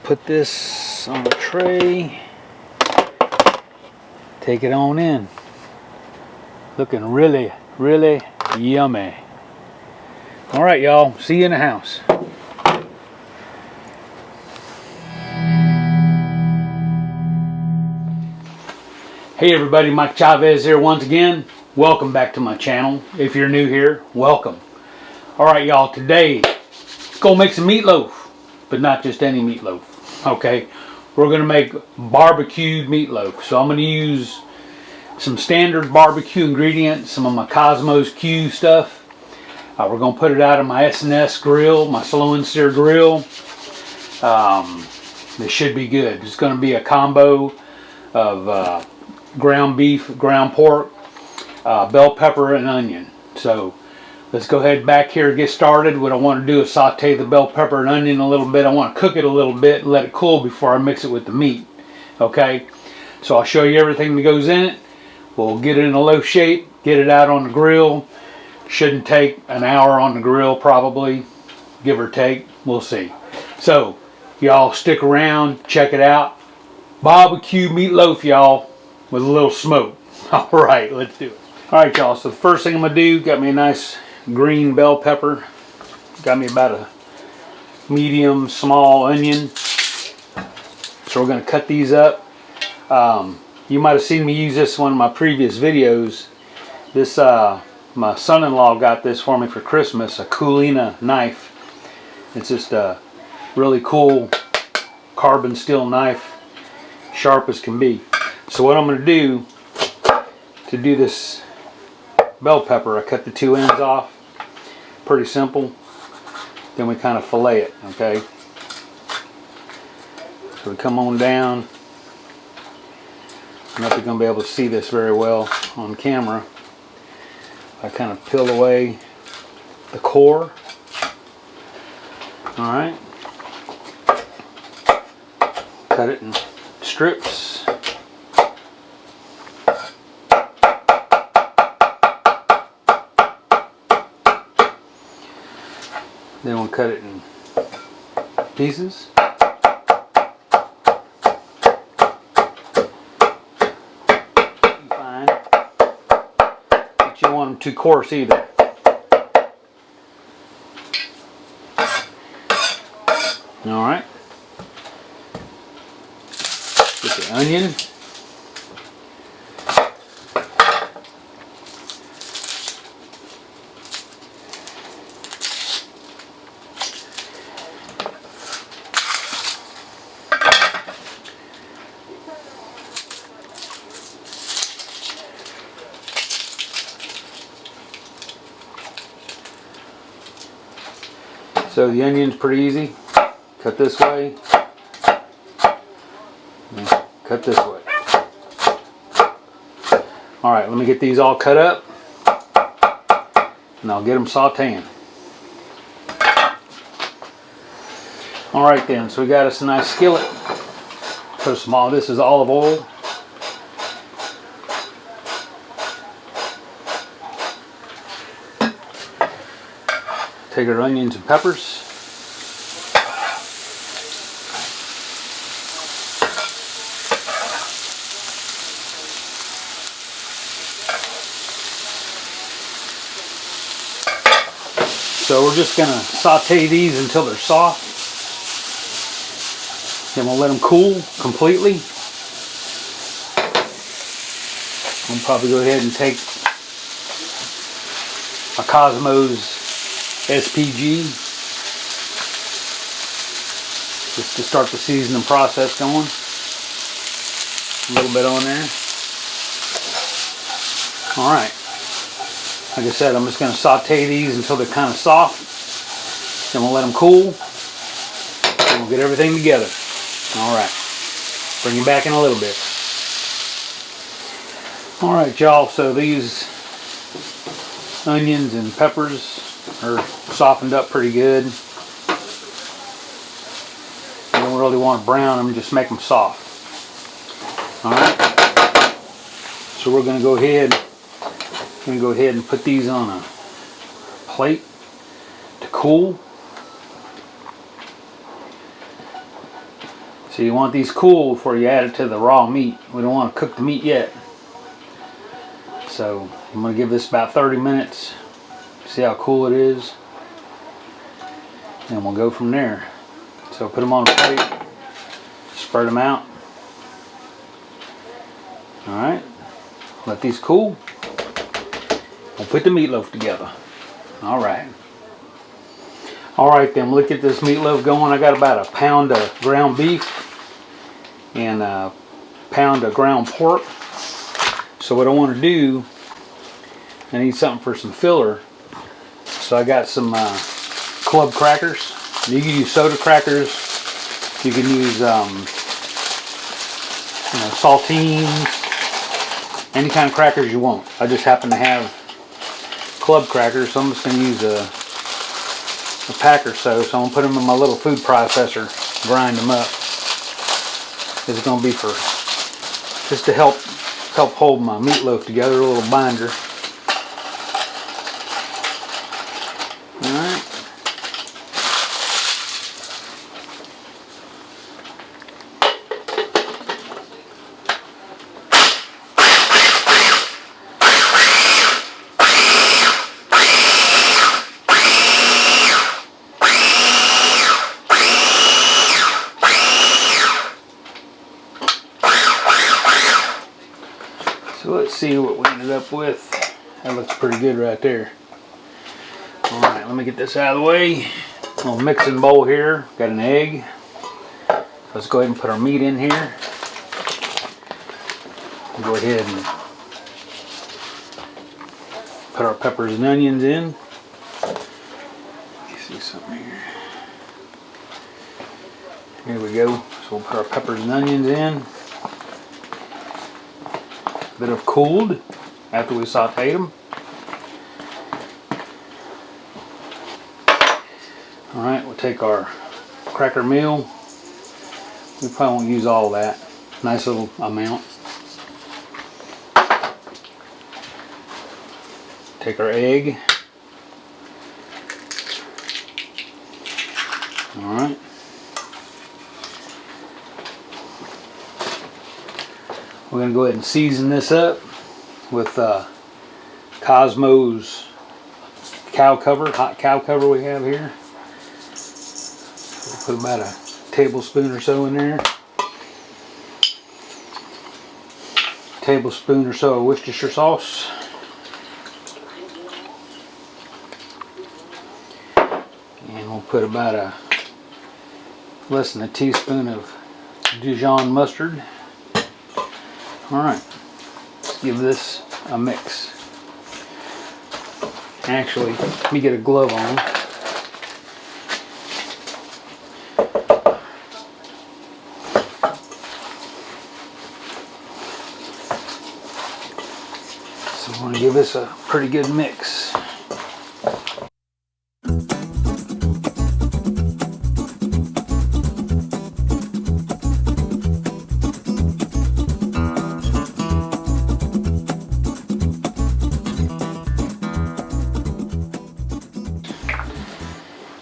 Put this on a tray. Take it on in. Looking really, really yummy. All right, y'all. See you in the house. Hey everybody, Mike Chavez here once again. Welcome back to my channel. If you're new here, welcome. All right, y'all. Today, let's go make some meatloaf, but not just any meatloaf. Okay, we're gonna make barbecued meatloaf. So I'm gonna use some standard barbecue ingredients, some of my Cosmos Q stuff. We're gonna put it out of my SNS grill, my slow and sear grill. This should be good. It's gonna be a combo of ground beef, ground pork, bell pepper, and onion. So let's go ahead back here and get started. What I want to do is saute the bell pepper and onion a little bit. I want to cook it a little bit and let it cool before I mix it with the meat. Okay, so I'll show you everything that goes in it. We'll get it in a loaf shape, get it out on the grill. Shouldn't take an hour on the grill, probably, give or take. We'll see. So y'all stick around, check it out. Barbecue meatloaf, y'all, with a little smoke. All right, let's do it. All right, y'all, so the first thing I'm gonna do, got me a nice green bell pepper, got me about a medium small onion. So we're gonna cut these up. You might have seen me use this in one of my previous videos. This my son-in-law got this for me for Christmas, a Kulina knife. It's just a really cool carbon steel knife, sharp as can be. So what I'm going to do to do this bell pepper, I cut the two ends off. Pretty simple. Then we kind of fillet it, okay? So we come on down. I'm not going to be able to see this very well on camera. I kind of peel away the core. All right. Cut it in strips. Then we'll cut it in pieces. Fine. But you don't want them too coarse either. All right. Get the onion. So the onion's pretty easy. Cut this way. Cut this way. All right, let me get these all cut up, and I'll get them sauteing. All right then, so we got us a nice skillet. Put some all. This is olive oil. Take our onions and peppers. So we're just going to saute these until they're soft. Then we'll let them cool completely. We'll probably go ahead and take a Cosmos SPG just to start the seasoning process going. A little bit on there. All right. Like I said, I'm just going to saute these until they're kind of soft. Then we'll let them cool. And we'll get everything together. All right. Bring you back in a little bit. All right, y'all. So these onions and peppers are softened up pretty good. You don't really want to brown them, just make them soft. All right. So we're going to go ahead. And put these on a plate to cool. So you want these cool before you add it to the raw meat. We don't want to cook the meat yet. So I'm going to give this about 30 minutes. See how cool it is. And we'll go from there. So put them on a plate. Spread them out. Alright. Let these cool. We'll put the meatloaf together. Alright. Alright then, look at this meatloaf going. I got about a pound of ground beef and a pound of ground pork. So what I want to do, I need something for some filler. So I got some club crackers. You can use soda crackers. You can use saltines. Any kind of crackers you want. I just happen to have club crackers, so I'm just going to use a pack or so. So I'm going to put them in my little food processor, grind them up. This is going to be for just to help hold my meatloaf together, a little binder. Alright. So let's see what we ended up with. That looks pretty good right there. Alright, let me get this out of the way. A little mixing bowl here. Got an egg. Let's go ahead and put our meat in here. Go ahead and put our peppers and onions in. Let me see something here. Here we go. So we'll put our peppers and onions in. That have cooled after we sauteed them. Alright, we'll take our cracker meal. We probably won't use all that. Nice little amount. Take our egg. Alright. We're going to go ahead and season this up with Cosmo's cow cover, hot cow cover we have here. We'll put about a tablespoon or so in there. Tablespoon or so of Worcestershire sauce. And we'll put about less than a teaspoon of Dijon mustard. Alright, let's give this a mix. Actually, let me get a glove on. So I'm going to give this a pretty good mix.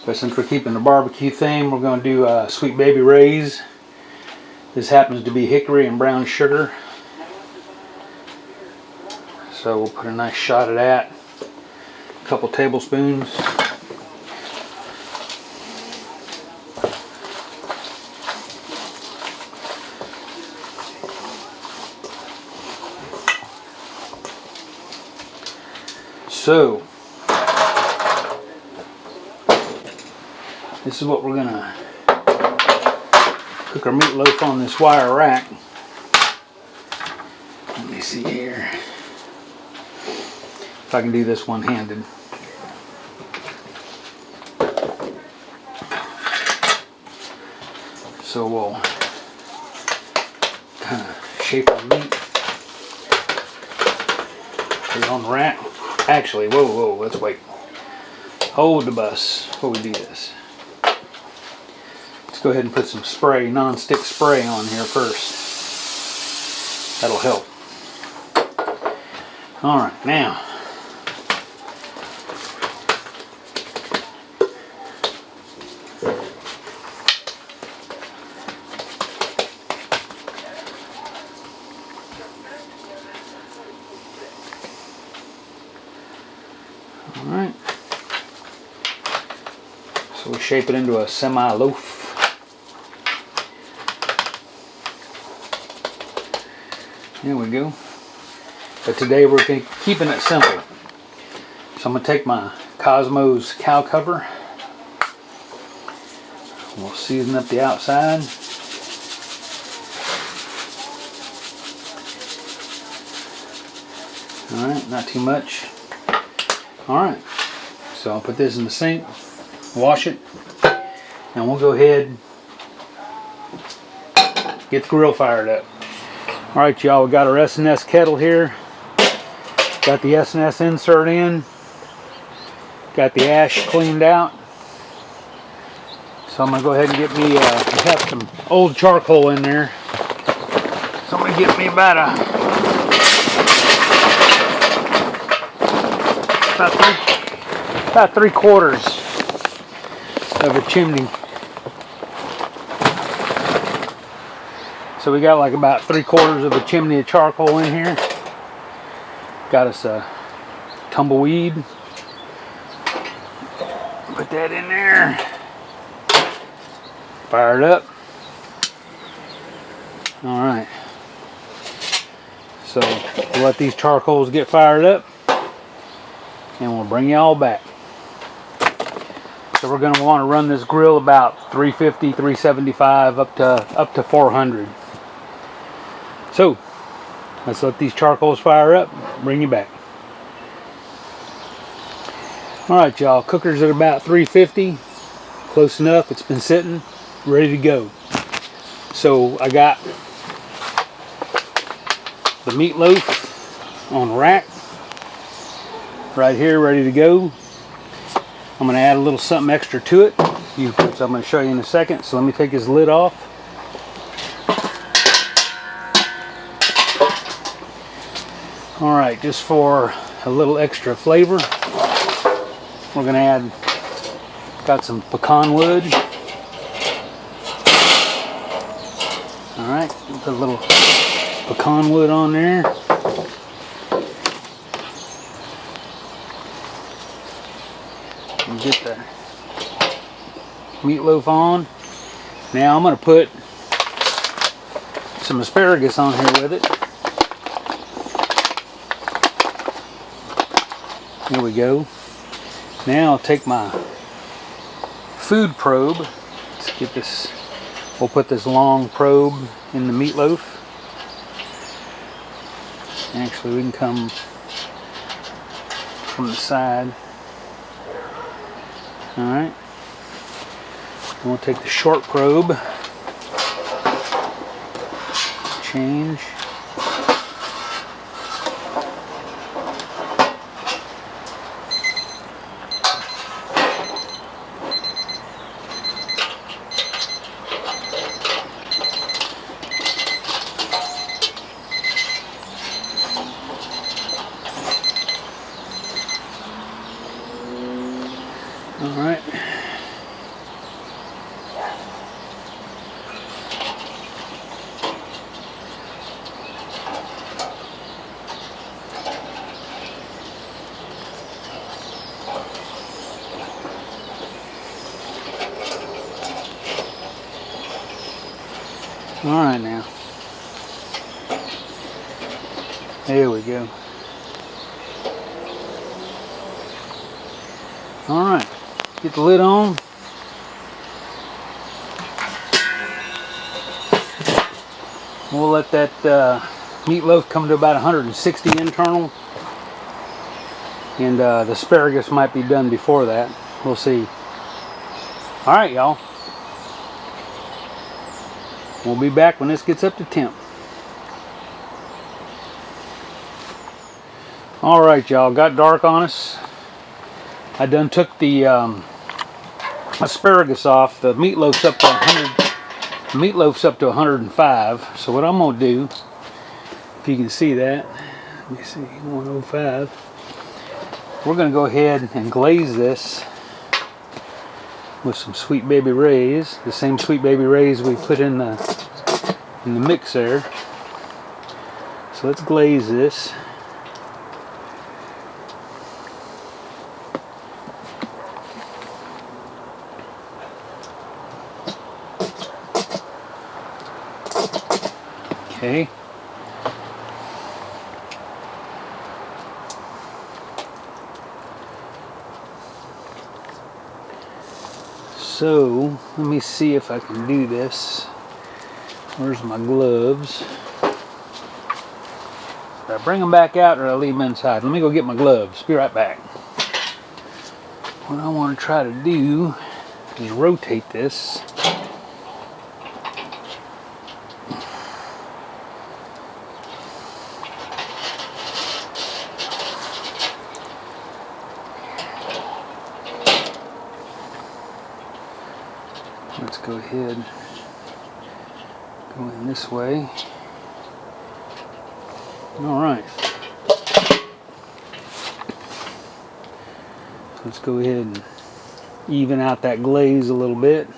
But since we're keeping the barbecue theme, we're going to do Sweet Baby Ray's. This happens to be hickory and brown sugar. So we'll put a nice shot of that. A couple tablespoons. So this is what we're going to cook our meatloaf on this wire rack. Let me see here if I can do this one-handed. So we'll kind of shape our meat, put it on the rack. Actually, whoa, let's wait. Hold the bus before we do this. Let's go ahead and put some spray, non-stick spray on here first. That'll help. Alright, now shape it into a semi-loaf. There we go. But today we're keeping it simple. So I'm going to take my Cosmos cow cover. We'll season up the outside. Alright, not too much. Alright, so I'll put this in the sink, wash it, and we'll go ahead and get the grill fired up. Alright y'all, we got our SNS kettle here. Got the SNS insert in. Got the ash cleaned out. So I'm going to go ahead and get me, we have some old charcoal in there. So I'm going to get me about 3/4 of a chimney. So we got like about 3/4 of a chimney of charcoal in here. Got us a tumbleweed. Put that in there. Fire it up. Alright. So we'll let these charcoals get fired up. And we'll bring y'all back. So we're going to want to run this grill about 350, 375 up to 400. So let's let these charcoals fire up. Bring you back. All right, y'all. Cooker's at about 350. Close enough. It's been sitting, ready to go. So I got the meatloaf on rack. Right here, ready to go. I'm going to add a little something extra to it. I'm going to show you in a second. So let me take his lid off. All right, just for a little extra flavor, we're going to got some pecan wood. All right, put a little pecan wood on there. Get the meatloaf on. Now I'm going to put some asparagus on here with it. Here we go. Now I'll take my food probe. Let's get this. We'll put this long probe in the meatloaf. Actually, we can come from the side. Alright, and we'll take the short probe, change, alright. Alright now. There we go. Alright. Get the lid on. We'll let that meatloaf come to about 160 internal. And the asparagus might be done before that. We'll see. Alright, y'all. We'll be back when this gets up to temp. Alright, y'all. Got dark on us. I done took the asparagus off. The meatloaf's up to 100. The meatloaf's up to 105. So what I'm gonna do, if you can see that, let me see, 105. We're gonna go ahead and glaze this with some Sweet Baby Ray's, the same Sweet Baby Ray's we put in the mix there. So let's glaze this. Okay. So, let me see if I can do this. Where's my gloves? Did I bring them back out or did I leave them inside? Let me go get my gloves. Be right back. What I want to try to do is rotate this. Let's go ahead, go in this way. All right. Let's go ahead and even out that glaze a little bit.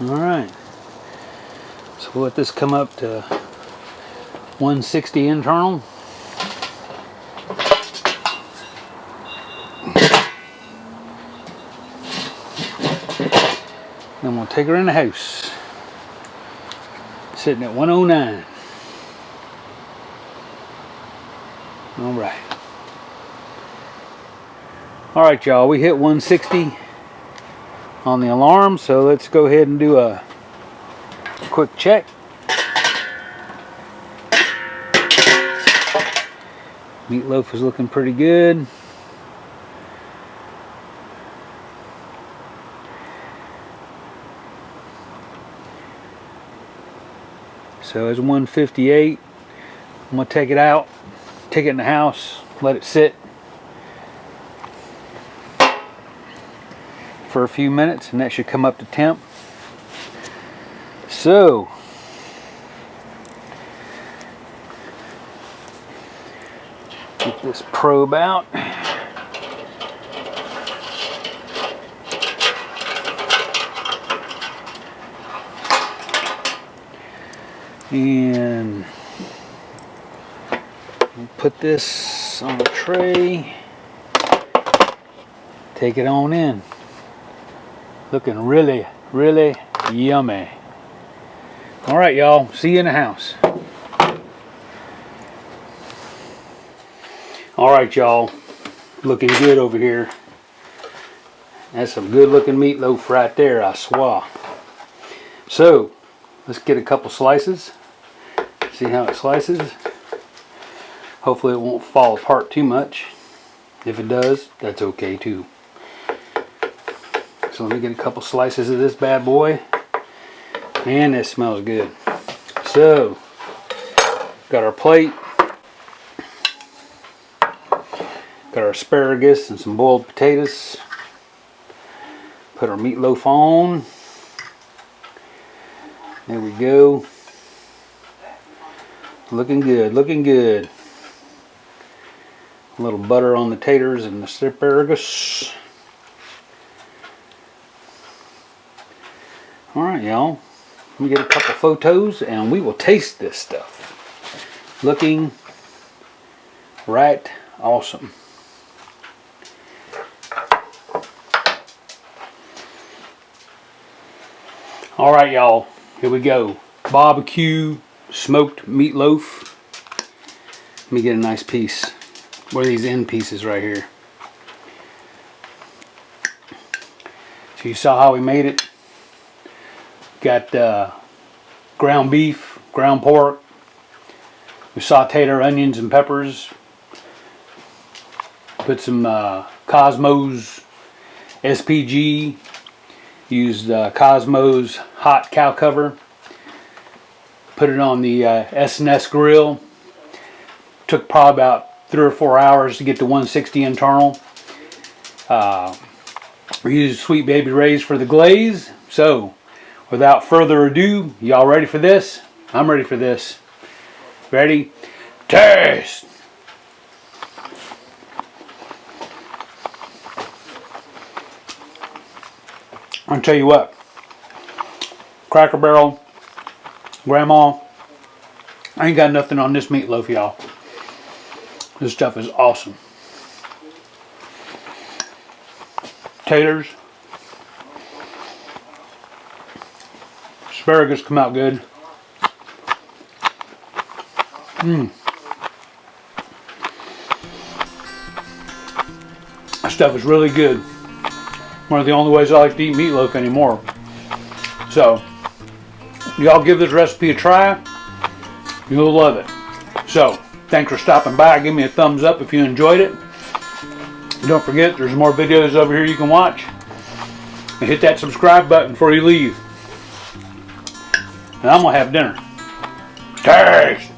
All right. So we'll let this come up to 160 internal. Then we'll take her in the house. Sitting at 109. All right. All right, y'all. We hit 160 on the alarm, so let's go ahead and do a quick check. Meatloaf is looking pretty good. So it's 158. I'm gonna take it out, take it in the house, let it sit for a few minutes, and that should come up to temp. So get this probe out. And we'll put this on a tray. Take it on in. Looking really, really yummy. All right, y'all. See you in the house. All right, y'all. Looking good over here. That's some good looking meatloaf right there, I swear. So, let's get a couple slices. See how it slices. Hopefully it won't fall apart too much. If it does, that's okay too. So let me get a couple slices of this bad boy. Man, this smells good. So, got our plate. Got our asparagus and some boiled potatoes. Put our meatloaf on. There we go. Looking good, looking good. A little butter on the taters and the asparagus. Alright, y'all. Let me get a couple photos and we will taste this stuff. Looking right awesome. Alright, y'all. Here we go. BBQ smoked meatloaf. Let me get a nice piece. What are these end pieces right here? So you saw how we made it. Got ground beef, ground pork. We sauteed our onions and peppers. Put some Cosmos SPG. Used Cosmos hot cow cover. Put it on the SNS grill. Took probably about 3 or 4 hours to get to 160 internal. We used Sweet Baby Ray's for the glaze. So, without further ado, y'all ready for this? I'm ready for this. Ready? Taste! I'll tell you what. Cracker Barrel, Grandma, I ain't got nothing on this meatloaf, y'all. This stuff is awesome. Taters, asparagus come out good. This stuff is really good. One of the only ways I like to eat meatloaf anymore. So, y'all give this recipe a try. You'll love it. So, thanks for stopping by. Give me a thumbs up if you enjoyed it. Don't forget, there's more videos over here you can watch. And hit that subscribe button before you leave. And I'm going to have dinner. Taste!